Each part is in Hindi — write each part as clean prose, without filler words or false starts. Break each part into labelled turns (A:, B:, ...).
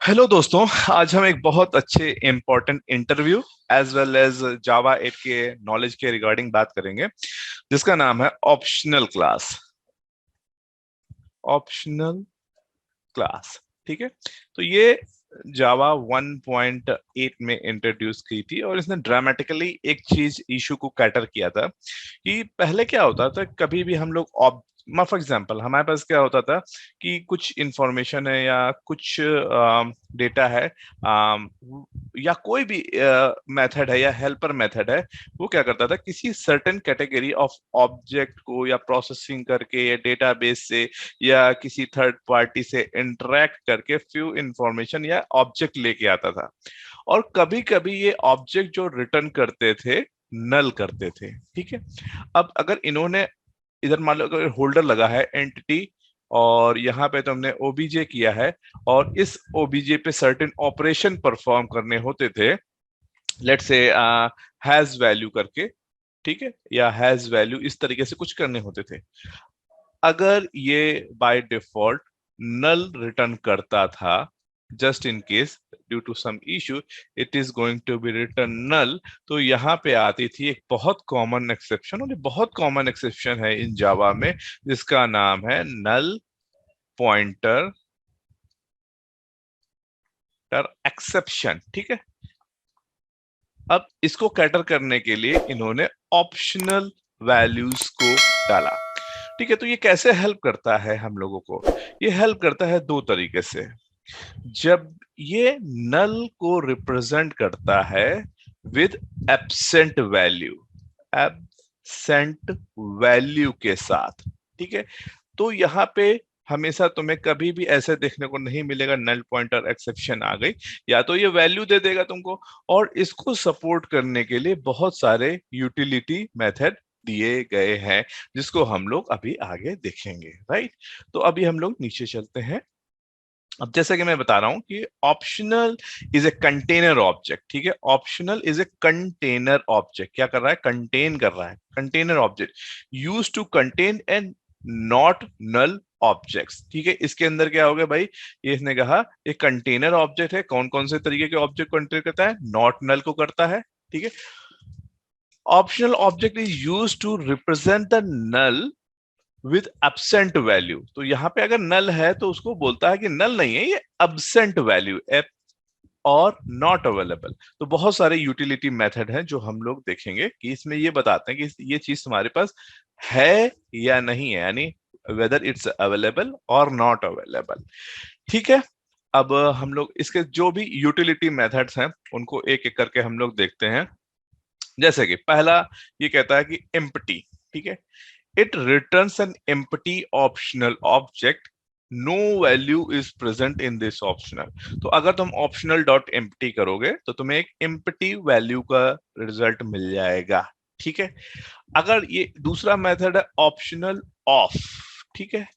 A: हेलो दोस्तों। आज हम एक बहुत अच्छे important interview as well as Java 8 के नॉलेज के रिगार्डिंग बात करेंगे, जिसका नाम है ऑप्शनल क्लास। ऑप्शनल क्लास, ठीक है। तो ये जावा 1.8 में इंट्रोड्यूस की थी और इसने ड्रामेटिकली एक चीज इशू को कैटर किया था कि पहले क्या होता था, कभी भी हम लोग फॉर एग्जांपल हमारे पास क्या होता था कि कुछ इंफॉर्मेशन है या कुछ डेटा है, अम, या कोई भी मेथड है या हेल्पर मेथड है, वो क्या करता था किसी सर्टेन कैटेगरी ऑफ ऑब्जेक्ट को या प्रोसेसिंग करके या डेटाबेस से या किसी थर्ड पार्टी से इंटरेक्ट करके फ्यू इंफॉर्मेशन या ऑब्जेक्ट लेके आता था। और कभी कभी ये ऑब्जेक्ट जो रिटर्न करते थे, नल करते थे, ठीक है। अब अगर इन्होंने इधर मान लो अगर होल्डर लगा है एंटिटी और यहाँ पे तुमने ओबीजे किया है और इस ओबीजे पे सर्टेन ऑपरेशन परफॉर्म करने होते थे, लेट्स से हैज वैल्यू करके, ठीक है, या हैज वैल्यू इस तरीके से कुछ करने होते थे। अगर ये बाय डिफॉल्ट नल रिटर्न करता था, just in case due to some issue it is going to be return null, तो यहाँ पे आती थी एक बहुत कॉमन एक्सेप्शन, और ये बहुत कॉमन एक्सेप्शन है इन जावा में, जिसका नाम है नल पॉइंटर एक्सेप्शन, ठीक है। अब इसको कैटर करने के लिए इन्होंने ऑप्शनल वैल्यूज को डाला, ठीक है। तो ये कैसे हेल्प करता है हम लोगों को? ये हेल्प करता है दो तरीके से। जब ये नल को रिप्रेजेंट करता है with absent value, absent value के साथ, ठीक है। तो यहाँ पे हमेशा तुम्हें कभी भी ऐसे देखने को नहीं मिलेगा नल पॉइंटर एक्सेप्शन आ गई, या तो ये वैल्यू दे देगा तुमको, और इसको सपोर्ट करने के लिए बहुत सारे यूटिलिटी मेथड दिए गए हैं, जिसको हम लोग अभी आगे देखेंगे, राइट। तो अभी हम लोग नीचे चलते हैं। अब जैसा कि मैं बता रहा हूं कि optional is a container object, ठीक है। Optional is a container object, क्या कर रहा है? कंटेन कर रहा है। Container object use to contain and not null objects, ठीक है। इसके अंदर क्या हो गया भाई? ये इसने कहा ये कंटेनर ऑब्जेक्ट है। कौन कौन से तरीके के ऑब्जेक्ट कंटेन करता है? नॉट नल को करता है, ठीक है। Optional object is use to represent the null with absent value. तो यहां पे अगर नल है तो उसको बोलता है कि नल नहीं है, ये एब्सेंट वैल्यू और नॉट अवेलेबल। तो बहुत सारे यूटिलिटी मेथड हैं जो हम लोग देखेंगे कि इसमें ये बताते हैं कि ये चीज तुम्हारे पास है या नहीं है, यानी वेदर इट्स अवेलेबल और नॉट अवेलेबल, ठीक है। अब हम लोग इसके जो भी यूटिलिटी मेथड्स हैं उनको एक एक करके हम लोग देखते हैं। जैसे कि पहला ये कहता है कि एम्प्टी, ठीक है। It returns an empty optional object. No value is present in this optional. तो अगर तुम optional dot empty करोगे तो तुम्हें एक empty value का रिजल्ट मिल जाएगा, ठीक है। अगर ये दूसरा मेथड है optional off, ठीक है,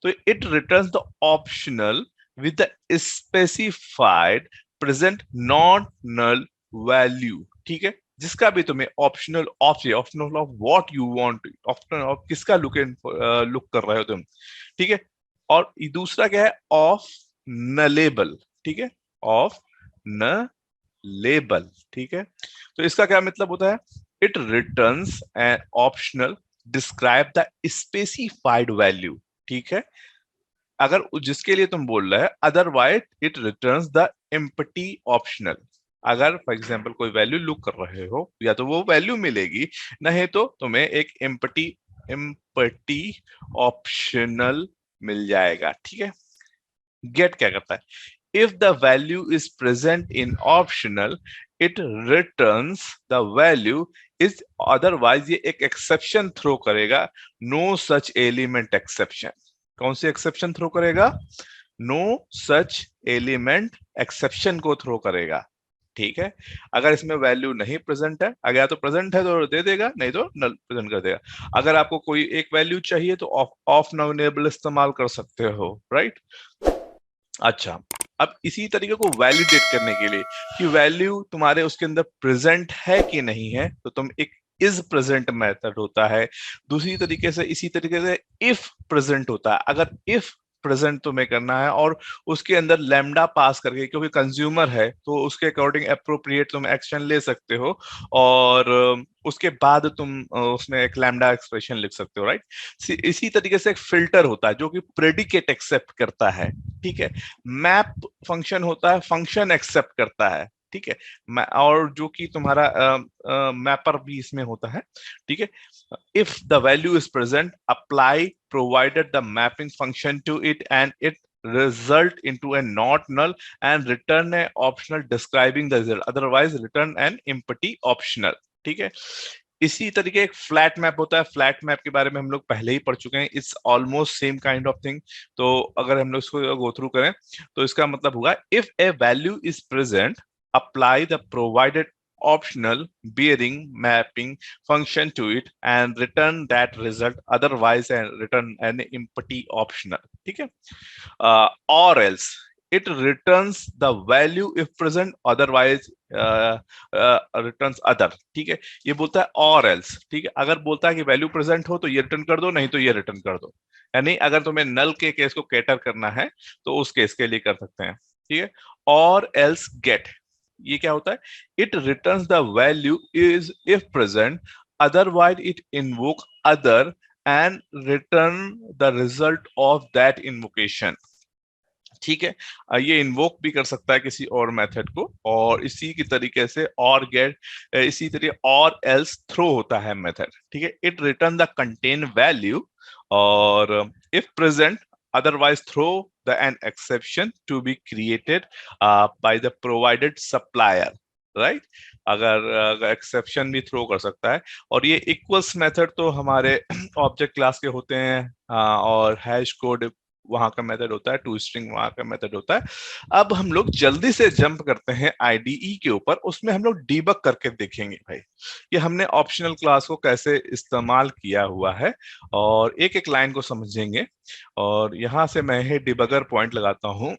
A: तो it returns the optional with the specified present non null value, ठीक है। जिसका भी तुम्हें ऑप्शनल ऑफ से optional of what you want, optional of किसका लुक कर रहे हो तुम, ठीक है। और दूसरा क्या है? ऑफ नलेबल, ठीक है। ऑफ न लेबल, ठीक है। तो इसका क्या मतलब होता है? It returns an optional describe the specified value, ठीक है। अगर जिसके लिए तुम बोल रहे हैं, otherwise it returns the empty optional. अगर फॉर एग्जांपल कोई वैल्यू लुक कर रहे हो या तो वो वैल्यू मिलेगी, नहीं तो तुम्हें एक एम्प्टी एम्प्टी ऑप्शनल मिल जाएगा, ठीक है। गेट क्या करता है? If the value is present in optional it returns the value is, otherwise ये एक एक्सेप्शन थ्रो करेगा, नो सच एलिमेंट एक्सेप्शन। कौन सी एक्सेप्शन थ्रो करेगा? नो सच एलिमेंट एक्सेप्शन को थ्रो करेगा, ठीक है। अगर इसमें वैल्यू नहीं प्रेजेंट है, अगर या तो प्रेजेंट है तो दे देगा, नहीं तो नल प्रेजेंट कर देगा। अगर आपको कोई एक वैल्यू चाहिए तो ऑफ नॉनेबल इस्तेमाल कर सकते हो, राइट। अच्छा, अब इसी तरीके को वैलिडेट करने के लिए कि वैल्यू तुम्हारे उसके अंदर प्रेजेंट है कि नहीं है, तो तुम एक इज प्रेजेंट मेथड होता है। दूसरी तरीके से इसी तरीके से इफ प्रेजेंट होता है। अगर इफ प्रेजेंट तुम्हें करना है और उसके अंदर लैम्डा पास करके, क्योंकि कंज्यूमर है तो उसके अकॉर्डिंग अप्रोप्रिएट तुम एक्शन ले सकते हो और उसके बाद तुम उसमें एक लैम्डा एक्सप्रेशन लिख सकते हो, राइट। इसी तरीके से एक फिल्टर होता है जो कि प्रेडिकेट एक्सेप्ट करता है, ठीक है। मैप फंक्शन होता है, फंक्शन एक्सेप्ट करता है, ठीक है। और जो कि तुम्हारा मैपर भी इसमें होता है, ठीक है। if the value is present, apply provided the mapping function to it and it result into a not null and return a optional describing the result, otherwise return an empty optional, ठीक है। इसी तरीके एक फ्लैट मैप होता है। फ्लैट मैप के बारे में हम लोग पहले ही पढ़ चुके हैं, it's almost same kind of thing. तो अगर हम लोग इसको गो थ्रू करें तो इसका मतलब होगा if A value is present, apply the provided optional bearing mapping function to it and return that result, otherwise and return an empty optional, ठीक है। or else it returns the value if present, otherwise returns other, ठीक है। ये बोलता है और else, ठीक है। अगर बोलता है कि वैल्यू प्रेजेंट हो तो ये रिटर्न कर दो, नहीं तो ये रिटर्न कर दो। यानी अगर तुम्हें नल के केस को कैटर करना है तो उस केस के लिए कर सकते हैं, ठीक है। और else get, ये क्या होता है, it returns the value is if present, otherwise it invoke other and return the result of that invocation, ठीक है। ये इन्वोक भी कर सकता है किसी और मेथड को, और इसी की तरीके से और गेट, इसी तरीके और एल्स थ्रो होता है मेथड, ठीक है। It return the contain value और if present, otherwise throw an exception to be created by the provided supplier, right। अगर एक्सेप्शन भी थ्रो कर सकता है। और ये इक्वल्स मेथड तो हमारे ऑब्जेक्ट क्लास के होते हैं, और हैश कोड वहां का मेथड होता है, टू स्ट्रिंग वहां का मेथड होता है। अब हम लोग जल्दी से जंप करते हैं आईडीई के ऊपर, उसमें हम लोग डीबग करके देखेंगे भाई कि हमने ऑप्शनल क्लास को कैसे इस्तेमाल किया हुआ है, और एक एक लाइन को समझेंगे। और यहां से मैं ही डिबगर पॉइंट लगाता हूं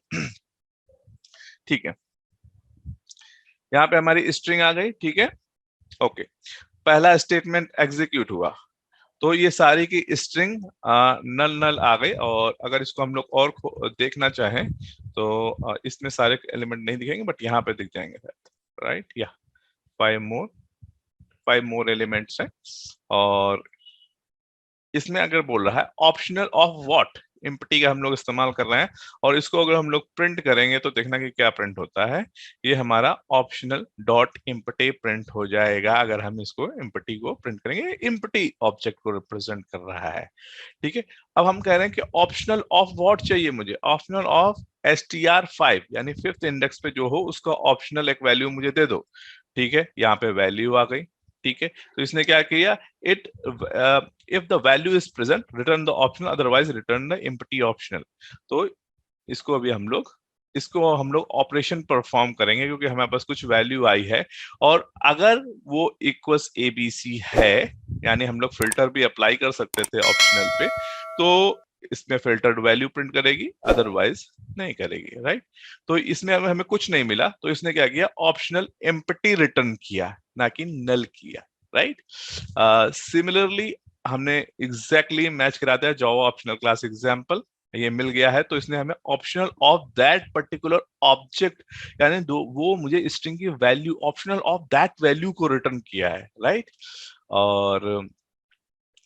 A: ठीक है। यहाँ पे हमारी स्ट्रिंग आ गई, ठीक है, ओके। पहला स्टेटमेंट एग्जीक्यूट हुआ तो ये सारी की स्ट्रिंग नल नल आ गई। और अगर इसको हम लोग और देखना चाहें तो इसमें सारे एलिमेंट नहीं दिखेंगे, बट यहाँ पे दिख जाएंगे, राइट। या 5 मोर एलिमेंट्स हैं। और इसमें अगर बोल रहा है ऑप्शनल ऑफ व्हाट, एम्प्टी का हम लोग इस्तेमाल कर रहे हैं, और इसको अगर हम लोग प्रिंट करेंगे तो देखना कि क्या प्रिंट होता है। ये हमारा ऑप्शनल डॉट एम्प्टी प्रिंट हो जाएगा अगर हम इसको एम्प्टी को प्रिंट करेंगे। एम्प्टी ऑब्जेक्ट को रिप्रेजेंट कर रहा है, ठीक है। अब हम कह रहे हैं कि ऑप्शनल ऑफ व्हाट चाहिए मुझे, ऑप्शनल ऑफ str5 यानी 5th इंडेक्स पे जो हो उसका ऑप्शनल एक वैल्यू मुझे दे दो, ठीक है। यहाँ पे वैल्यू आ गई, ठीक है। तो इसने क्या किया, it if the value is present return the optional, otherwise return the empty optional. तो इसको अभी हम लोग ऑपरेशन परफॉर्म करेंगे क्योंकि हमारे पास कुछ वैल्यू आई है। और अगर वो इक्वल्स एबीसी है, यानी हम लोग फिल्टर भी अप्लाई कर सकते थे ऑप्शनल पे, तो इसमें फिल्टर्ड वैल्यू प्रिंट करेगी, अदरवाइज नहीं करेगी, राइट। तो इसमें हमें कुछ नहीं मिला तो इसने क्या किया, ऑप्शनल एम्प्टी रिटर्न किया, ना कि नल किया, राइट। सिमिलरली हमने एग्जैक्टली मैच करा दिया जावा ऑप्शनल क्लास एग्जांपल, ये मिल गया है। तो इसने हमें optional of that particular object, यानी वो मुझे स्ट्रिंग की value optional of that value को रिटर्न किया है, राइट। और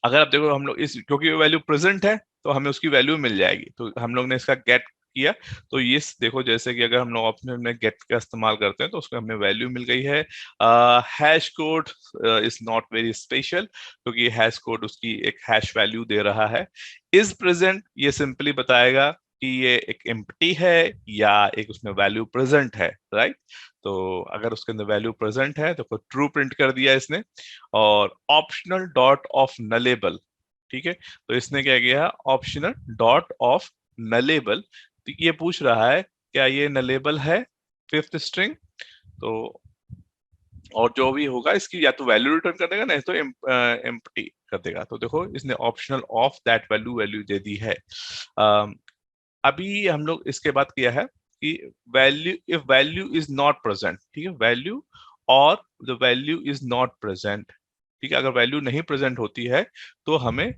A: अगर आप देखो हम लोग इस, क्योंकि वैल्यू प्रेजेंट है तो हमें उसकी वैल्यू मिल जाएगी, तो हम लोग ने इसका गेट किया। तो ये देखो जैसे कि अगर हम लोग ऑप्शनल में गेट का इस्तेमाल करते हैं तो उसको हमें वैल्यू मिल गई है। Hash code is not very special क्योंकि हैश कोड उसकी एक हैश वैल्यू दे रहा है। इज प्रेजेंट ये सिंपली बताएगा कि ये एक एम्प्टी है या एक उसमें वैल्यू प्रेजेंट है, राइट। तो अगर उसके अंदर वैल्यू प्रेजेंट है तो ट्रू प्रिंट कर दिया इसने। और ऑप्शनल डॉट ऑफ नलेबल, ठीक है। तो इसने क्या किया, ऑप्शनल डॉट ऑफ नलेबल, तो ये पूछ रहा है क्या ये नलेबल है 5th स्ट्रिंग। तो और जो भी होगा इसकी या तो वैल्यू रिटर्न कर देगा, नहीं तो एम्प्टी कर देगा। तो देखो इसने ऑप्शनल ऑफ दैट वैल्यू दे दी है। अभी हम लोग इसके बाद किया है कि value, if value is not present, ठीक है, वैल्यू और the value is not present, ठीक है। अगर वैल्यू नहीं प्रेजेंट होती है तो हमें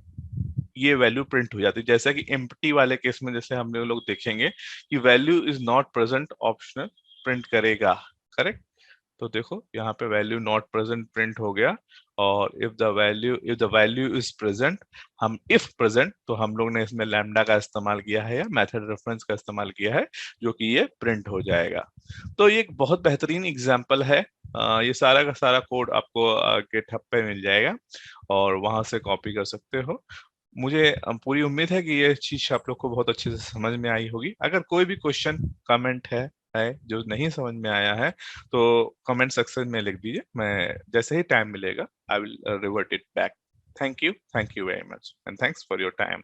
A: ये वैल्यू प्रिंट हो जाती है। जैसा कि एम्प्टी वाले केस में जैसे हम लोग देखेंगे कि value is not present optional print करेगा, करेक्ट। तो देखो यहाँ पे वैल्यू नॉट प्रेजेंट प्रिंट हो गया, और if the value is present, हम इफ प्रेजेंट, तो हम लोग ने इसमें लैम्डा का इस्तेमाल किया है या मेथड रेफरेंस का इस्तेमाल किया है, जो कि ये प्रिंट हो जाएगा। तो ये एक बहुत बेहतरीन एग्जांपल है। ये सारा का सारा कोड आपको गिटहब पे मिल जाएगा और वहां से कॉपी कर सकते हो। मुझे पूरी उम्मीद है कि ये चीज आप लोग को बहुत अच्छे से समझ में आई होगी। अगर कोई भी क्वेश्चन कमेंट है जो नहीं समझ में आया है, तो कमेंट सेक्शन में लिख दीजिए, मैं जैसे ही टाइम मिलेगा I will revert it back. Thank you very much and thanks for your time.